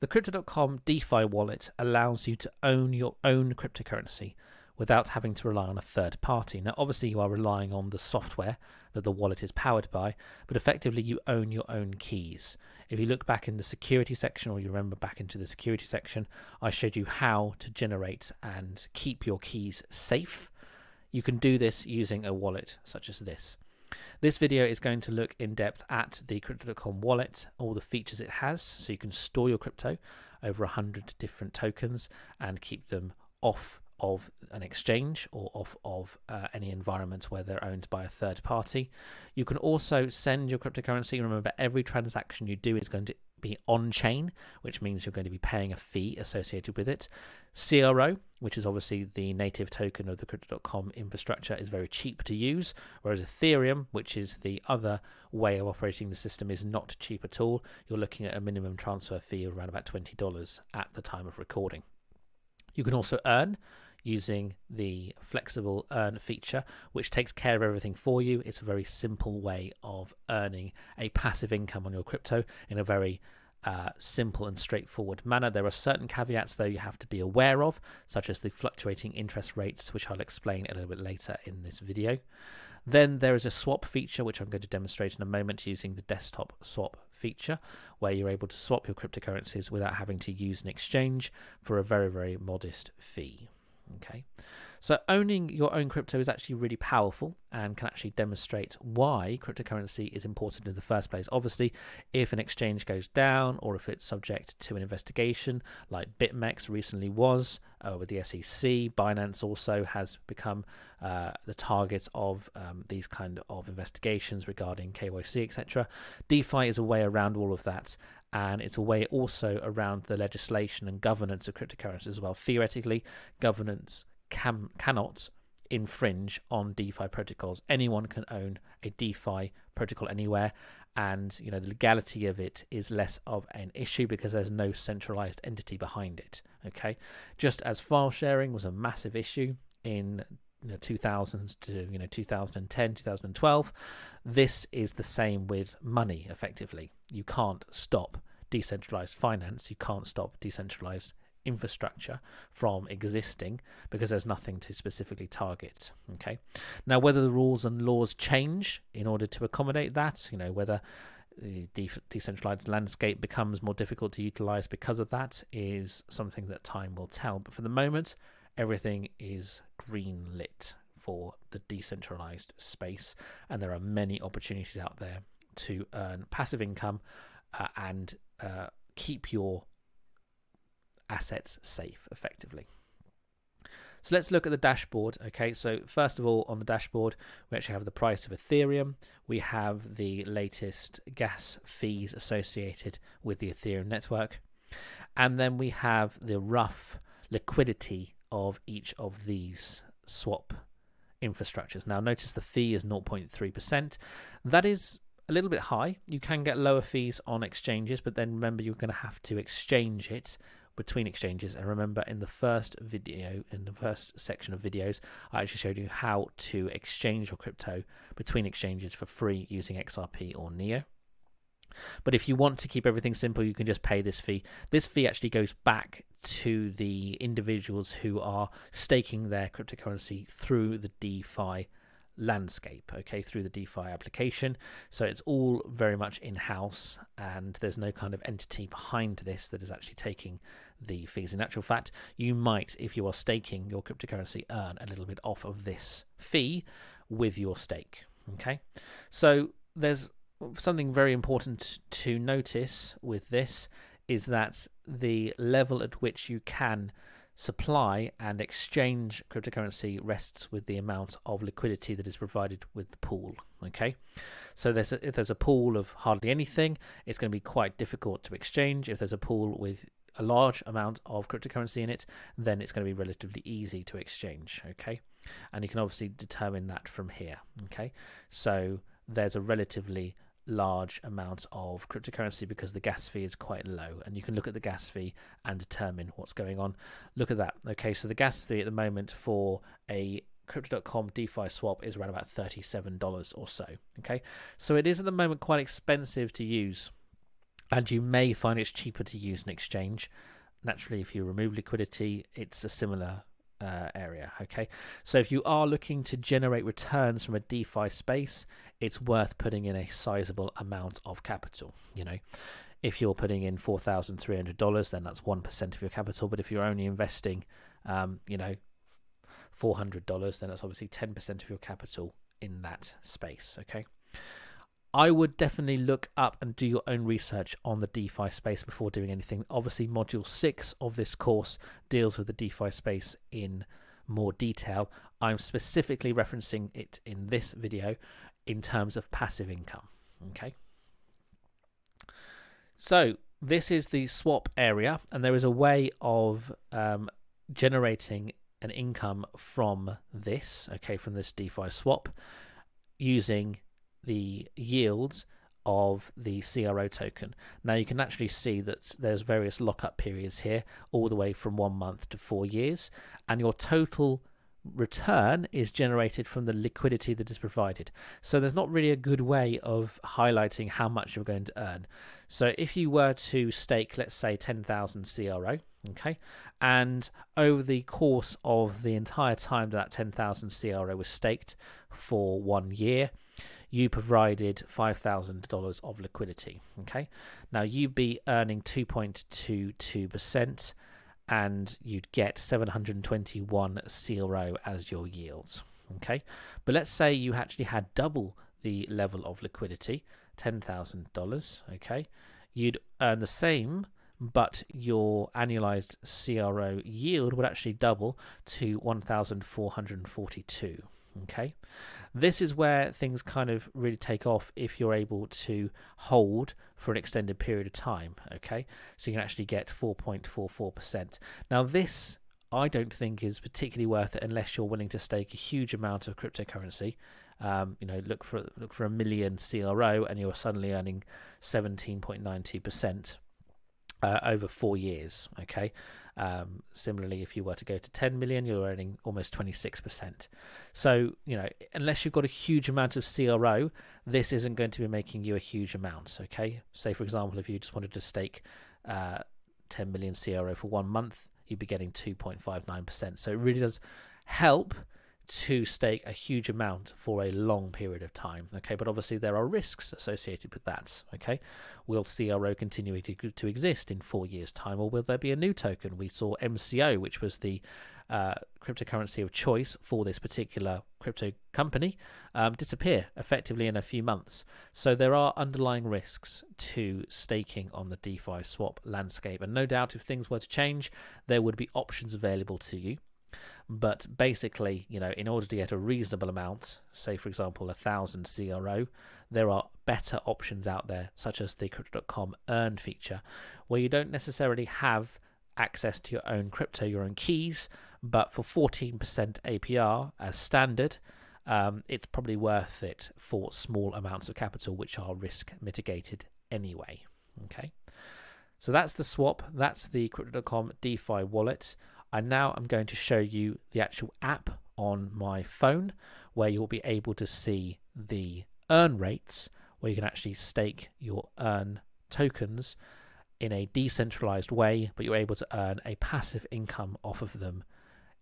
The Crypto.com DeFi wallet allows you to own your own cryptocurrency without having to rely on a third party. Now, obviously, you are relying on the software that the wallet is powered by, but effectively you own your own keys. If you look back in the security section, or you remember back into the security section, I showed you how to generate and keep your keys safe. You can do this using a wallet such as this. This video is going to look in depth at the Crypto.com wallet, all the features it has, so you can store your crypto over 100 different tokens and keep them off of an exchange or off of any environment where they're owned by a third party. You can also send your cryptocurrency. Remember, every transaction you do is going to be on-chain, which means you're going to be paying a fee associated with it. CRO, which is obviously the native token of the Crypto.com infrastructure, is very cheap to use, whereas Ethereum, which is the other way of operating the system, is not cheap at all. You're looking at a minimum transfer fee of around about $20 at the time of recording. You can also earn using the flexible earn feature, which takes care of everything for you. It's a very simple way of earning a passive income on your crypto in a very simple and straightforward manner. There are certain caveats though you have to be aware of, such as the fluctuating interest rates, which I'll explain a little bit later in this video. Then there is a swap feature, which I'm going to demonstrate in a moment using the desktop swap feature, where you're able to swap your cryptocurrencies without having to use an exchange for a very, very modest fee. Okay, so owning your own crypto is actually really powerful and can actually demonstrate why cryptocurrency is important in the first place. Obviously, if an exchange goes down or if it's subject to an investigation, like BitMEX recently was with the SEC, Binance also has become the target of these kind of investigations regarding KYC, etc. DeFi is a way around all of that. And it's a way also around the legislation and governance of cryptocurrencies as well. Theoretically, governance cannot infringe on DeFi protocols. Anyone can own a DeFi protocol anywhere, and the legality of it is less of an issue because there's no centralized entity behind it. Okay, just as file sharing was a massive issue in 2000s to 2010, 2012. This is the same with money. Effectively, you can't stop decentralized finance, you can't stop decentralized infrastructure from existing because there's nothing to specifically target. Okay, now whether the rules and laws change in order to accommodate that, whether the decentralized landscape becomes more difficult to utilize because of that, is something that time will tell. But for the moment, everything is green lit for the decentralized space, and there are many opportunities out there to earn passive income and keep your assets safe effectively. So let's look at the dashboard. Okay, so first of all, on the dashboard, we actually have the price of Ethereum. We have the latest gas fees associated with the Ethereum network, and then we have the rough liquidity of each of these swap infrastructures. Now notice the fee is 0.3%. That is a little bit high. You can get lower fees on exchanges, but then remember you're going to have to exchange it between exchanges. And remember, in the first video, in the first section of videos, I actually showed you how to exchange your crypto between exchanges for free using XRP or Neo. But if you want to keep everything simple, you can just pay this fee. This fee actually goes back to the individuals who are staking their cryptocurrency through the DeFi landscape, okay, through the DeFi application. So it's all very much in-house, and there's no kind of entity behind this that is actually taking the fees. In actual fact, you might, if you are staking your cryptocurrency, earn a little bit off of this fee with your stake. Okay, so there's something very important to notice with this, is that the level at which you can supply and exchange cryptocurrency rests with the amount of liquidity that is provided with the pool. Okay, so if there's a pool of hardly anything, it's going to be quite difficult to exchange. If there's a pool with a large amount of cryptocurrency in it, then it's going to be relatively easy to exchange. Okay, and you can obviously determine that from here. Okay, so there's a relatively large amount of cryptocurrency because the gas fee is quite low, and you can look at the gas fee and determine what's going on. Look at that. Okay, so the gas fee at the moment for a Crypto.com DeFi swap is around about $37 or so. Okay, so it is at the moment quite expensive to use. and you may find it's cheaper to use an exchange. Naturally, if you remove liquidity, it's a similar area. Okay, so if you are looking to generate returns from a DeFi space, it's worth putting in a sizable amount of capital. You know, if you're putting in $4,300, then that's 1% of your capital. But if you're only investing, you know, $400, then that's obviously 10% of your capital in that space. Okay. I would definitely look up and do your own research on the DeFi space before doing anything. Obviously, module 6 of this course deals with the DeFi space in more detail. I'm specifically referencing it in this video in terms of passive income. Okay. So this is the swap area, and there is a way of generating an income from this, okay, from this DeFi swap using the yields of the CRO token. Now you can actually see that there's various lockup periods here, all the way from 1 month to 4 years, and your total return is generated from the liquidity that is provided. So there's not really a good way of highlighting how much you're going to earn. So if you were to stake, let's say 10,000 CRO, okay, and over the course of the entire time that 10,000 CRO was staked for 1 year, you provided $5,000 of liquidity. Okay, now you'd be earning 2.22%, and you'd get 721 CRO as your yields. Okay, but let's say you actually had double the level of liquidity, $10,000. Okay, you'd earn the same, but your annualized CRO yield would actually double to 1,442. Okay, this is where things kind of really take off if you're able to hold for an extended period of time. Okay, so you can actually get 4.44%. Now this, I don't think, is particularly worth it unless you're willing to stake a huge amount of cryptocurrency. You know, look for a million CRO and you're suddenly earning 17.92% over 4 years. Okay, similarly, if you were to go to 10 million, you're earning almost 26%. So, you know, unless you've got a huge amount of CRO, this isn't going to be making you a huge amount. Okay, say for example, if you just wanted to stake 10 million CRO for 1 month, you'd be getting 2.59%. So it really does help to stake a huge amount for a long period of time. Okay, but obviously there are risks associated with that. Okay, will CRO continue to exist in 4 years' time, or will there be a new token? We saw MCO, which was the cryptocurrency of choice for this particular crypto company, disappear effectively in a few months. So there are underlying risks to staking on the DeFi swap landscape, and no doubt if things were to change, there would be options available to you. But basically, you know, in order to get a reasonable amount, say for example 1,000 CRO, there are better options out there, such as the Crypto.com earn feature, where you don't necessarily have access to your own crypto, your own keys, but for 14% APR as standard, it's probably worth it for small amounts of capital, which are risk mitigated anyway. Okay, so that's the swap. That's the Crypto.com DeFi wallet. And now I'm going to show you the actual app on my phone, where you'll be able to see the earn rates, where you can actually stake your earn tokens in a decentralized way, but you're able to earn a passive income off of them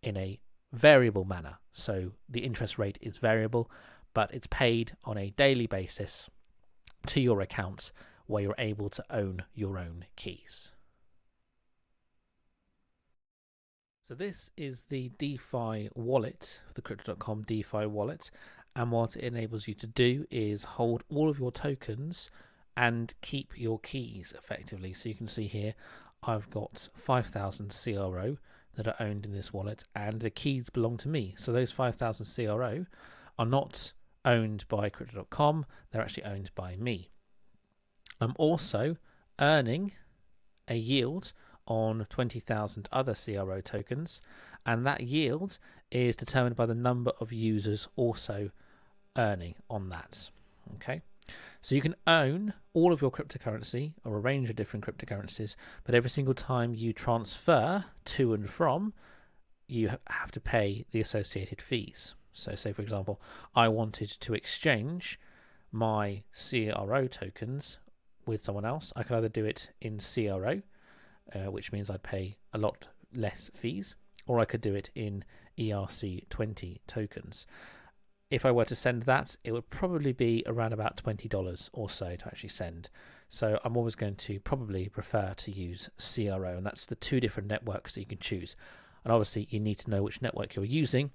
in a variable manner. So the interest rate is variable, but it's paid on a daily basis to your account, where you're able to own your own keys. So this is the DeFi wallet, the Crypto.com DeFi wallet, and what it enables you to do is hold all of your tokens and keep your keys effectively. So you can see here, I've got 5,000 CRO that are owned in this wallet, and the keys belong to me. So those 5,000 CRO are not owned by Crypto.com, they're actually owned by me. I'm also earning a yield on 20,000 other CRO tokens, and that yield is determined by the number of users also earning on that. Okay, so you can own all of your cryptocurrency, or a range of different cryptocurrencies, but every single time you transfer to and from, you have to pay the associated fees. So say for example, I wanted to exchange my CRO tokens with someone else. I could either do it in CRO, which means I'd pay a lot less fees, or I could do it in ERC20 tokens. If I were to send that, it would probably be around about $20 or so to actually send. So I'm always going to probably prefer to use CRO, and that's the two different networks that you can choose. And obviously you need to know which network you're using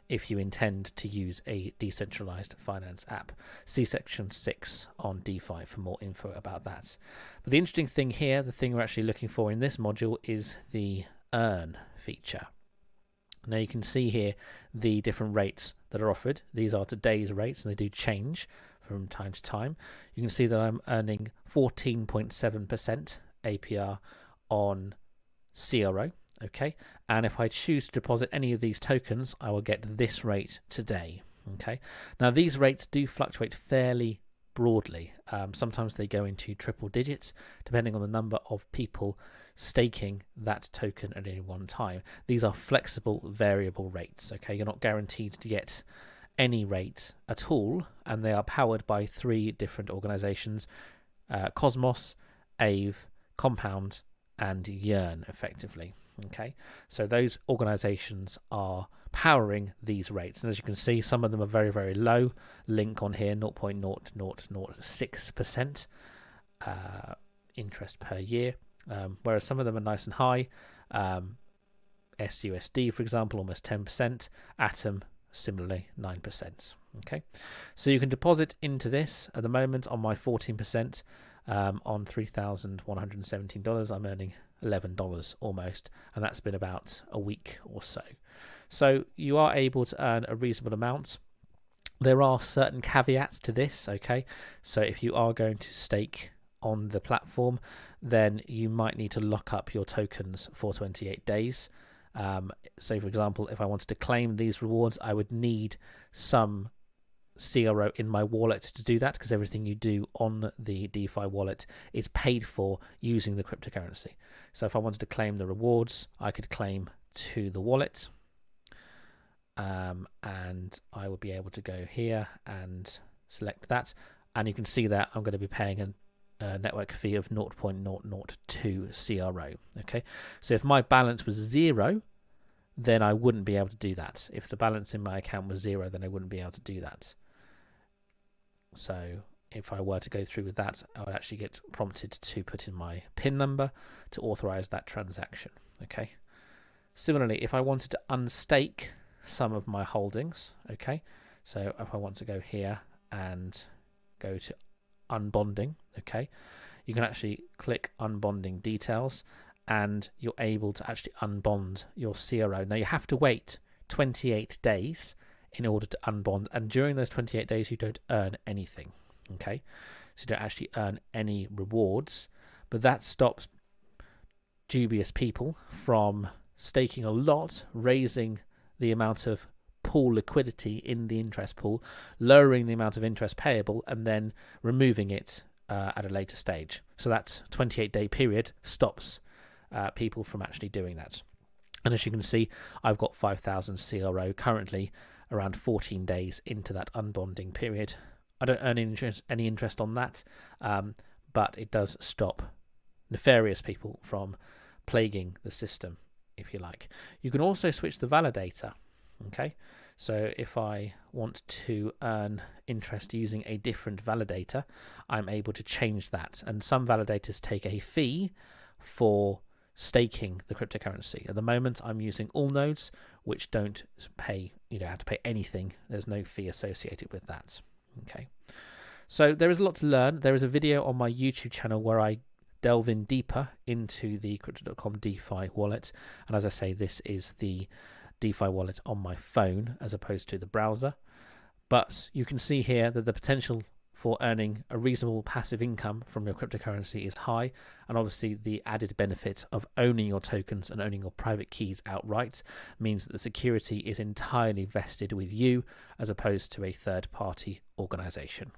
if you intend to use a decentralized finance app. See section 6 on DeFi for more info about that. But the interesting thing here, the thing we're actually looking for in this module, is the earn feature. Now you can see here the different rates that are offered. These are today's rates, and they do change from time to time. You can see that I'm earning 14.7% APR on CRO. Okay, and if I choose to deposit any of these tokens, I will get this rate today. Okay, now these rates do fluctuate fairly broadly. Sometimes they go into triple digits depending on the number of people staking that token at any one time. These are flexible variable rates. Okay, you're not guaranteed to get any rate at all, and they are powered by 3 different organizations: Cosmos, Aave, Compound, and Yearn, effectively. Okay, so those organizations are powering these rates, and as you can see, some of them are very, very low. Link on here, 0.0006% interest per year, whereas some of them are nice and high. SUSD, for example, almost 10%. Atom, similarly, 9%. Okay, so you can deposit into this. At the moment, on my 14%, on $3,117, I'm earning $11 almost, and that's been about a week or so. So you are able to earn a reasonable amount. There are certain caveats to this. Okay, so if you are going to stake on the platform, then you might need to lock up your tokens for 28 days. So for example, if I wanted to claim these rewards, I would need some CRO in my wallet to do that, because everything you do on the DeFi wallet is paid for using the cryptocurrency. So if I wanted to claim the rewards, I could claim to the wallet, and I would be able to go here and select that, and you can see that I'm going to be paying a network fee of 0.002 CRO. Okay, so if my balance was 0, then I wouldn't be able to do that. If the balance in my account was 0, then I wouldn't be able to do that. So if I were to go through with that, I would actually get prompted to put in my PIN number to authorize that transaction. Okay. Similarly, if I wanted to unstake some of my holdings, okay, so if I want to go here and go to unbonding, okay, you can actually click unbonding details, and you're able to actually unbond your CRO. Now you have to wait 28 days in order to unbond, and during those 28 days you don't earn anything. Okay, so you don't actually earn any rewards, but that stops dubious people from staking a lot, raising the amount of pool liquidity in the interest pool, lowering the amount of interest payable, and then removing it at a later stage. So that 28-day period stops people from actually doing that. And as you can see, I've got 5,000 CRO currently, around 14 days into that unbonding period. I don't earn any interest on that, but it does stop nefarious people from plaguing the system, if you like. You can also switch the validator. Okay, so if I want to earn interest using a different validator, I'm able to change that. And some validators take a fee for staking the cryptocurrency. At the moment, I'm using all nodes, which don't pay, you don't have to pay anything. There's no fee associated with that. Okay, so there is a lot to learn. There is a video on my YouTube channel where I delve in deeper into the Crypto.com DeFi wallet, and as I say, this is the DeFi wallet on my phone as opposed to the browser. But you can see here that the potential for earning a reasonable passive income from your cryptocurrency is high, and obviously the added benefit of owning your tokens and owning your private keys outright means that the security is entirely vested with you as opposed to a third-party organization.